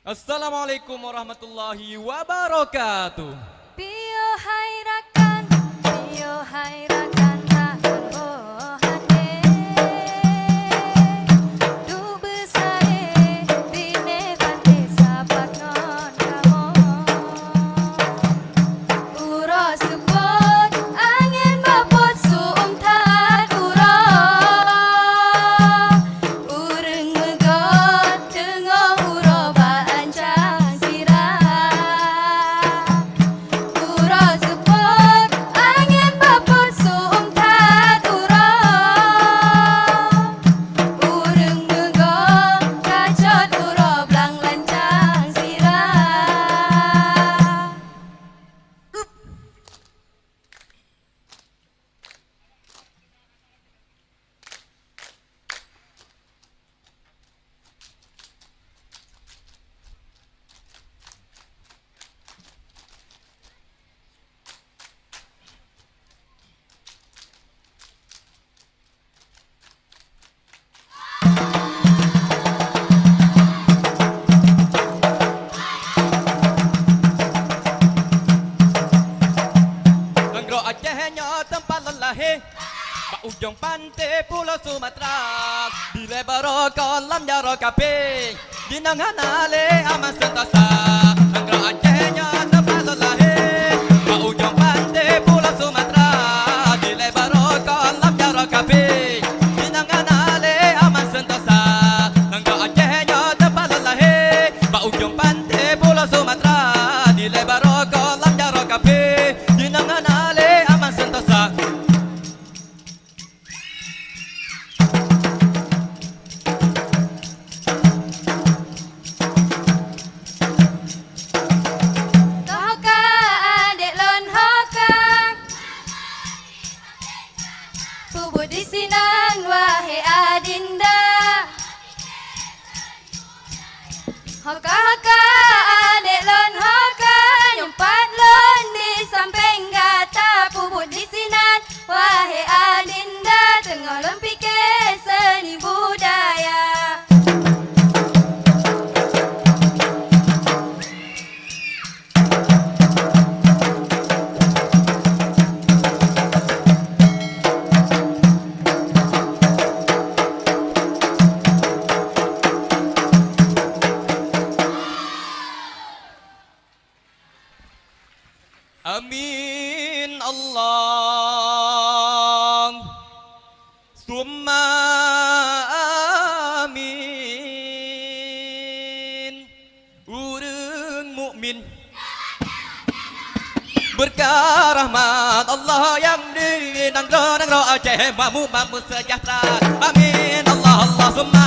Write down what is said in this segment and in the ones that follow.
Assalamualaikum warahmatullahi wabarakatuh. Pio hai rakan, pio hai rakan rakan bohane. Du besare bine bante sapat non kamo. Uro sepot angin bapot suumtan uro. Ureng megot tengok uro baancang sirah. Uro sepot angin bapot suumtan uro. Ureng megot kacot uro belang lancang sirah. Negro Acehnya tempat lelahe, Pak ujung pantai Pulau Sumatera. Di lebaro kolam jaro kape, di nanganale aman sentosa. Negro Acehnya tempat lelahe, Pak ujung pantai Pulau Sumatera. Di lebaro kolam jaro kape, di nanganale aman sentosa. Negro Acehnya tempat lelahe, Pak ujung pantai Pulau Sumatera. Di lebaro kolam jaro kape, di nanganale aman sentosa. Hoka adik lon hoka, bubut di sinan wahai adinda. Hoka hoka adik lon hoka, nyumpat lon di samping gata. Bubut di sinan wahai adinda, tengah lon fikir seni budaya. Amin Allah Summa amin. Urang mukmin berkah rahmat Allah yang di Negro Aceh mamu sejahtera. Amin Allah Allah summa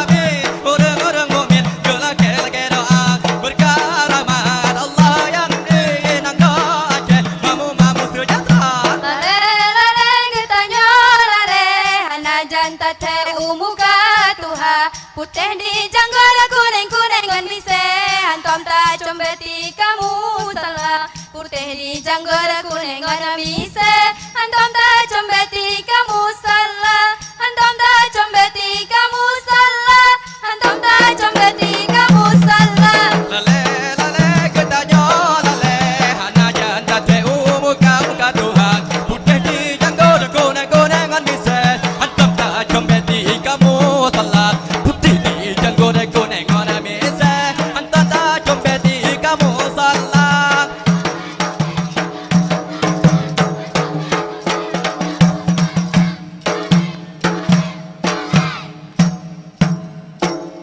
amin. Urang mukmin gelake doa berkah rahmat Allah yang di Negro Aceh mamu sejahtera. Lare getanyo lare, hana janta te umuka tuha. Putih di janggara kuning ngan mise, hantom ta combeti kamu salah. Putih di janggara kuning ngan mise, hantom ta combeti kamu salah. Hantom ta combeti kamu salah. Hantom ta combeti kamu salah. Lale getanyo lale, hana janta te umuka Tuhan. Putih di janggara kuning ngan mise, hantom ta combeti kamu salah. Putih di janggara kuning ngan mise, hantom ta combeti kamu salah.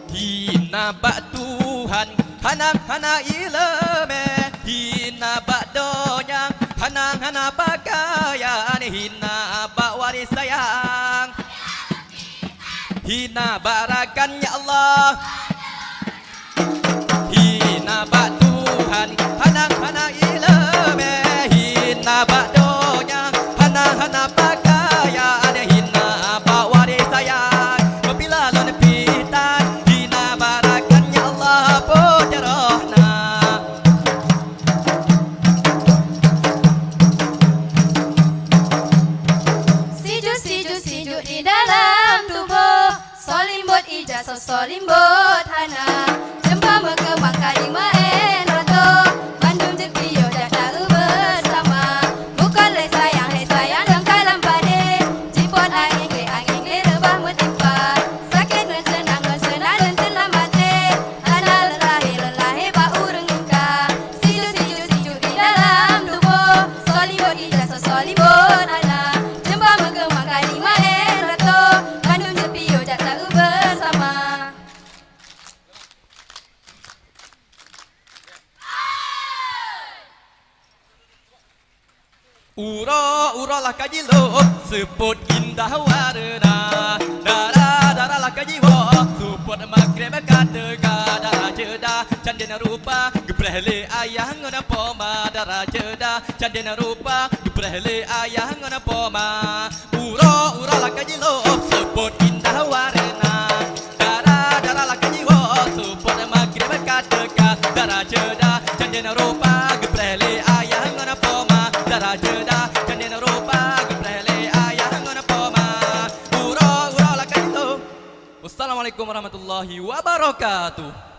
Hina bak Tuhan, hana ilme. Hina bak donyang, hana pakaian. Hina bak waris sayang, hina barakan ya Allah. Hina bak Tuhan, hana ilme. Hina bak donyang, hana pakaian. Hina bak waris sayang. Bila lon pitan, hina barakan ya Allah pojarohna. Siju di dalam tubuh, solimbot ijazah solimbot Ura-uralah kajilo sebut indah warna. Darah-darahlah kajiwa suput maghrib kata darah jeda candena rupa gebrele ayah ngona poma darah jeda candena rupa gebrele ayah ngona poma. Ura-uralah kajilo sebut indah warna. Darah-darahlah kajiwa suput maghrib kata darah jeda candena rupa gebrele ayah ngona poma darah jeda candena rupa gebrele ayah ngona poma. Ura-uralah kajilo. Wassalamualaikum warahmatullahi wabarakatuh.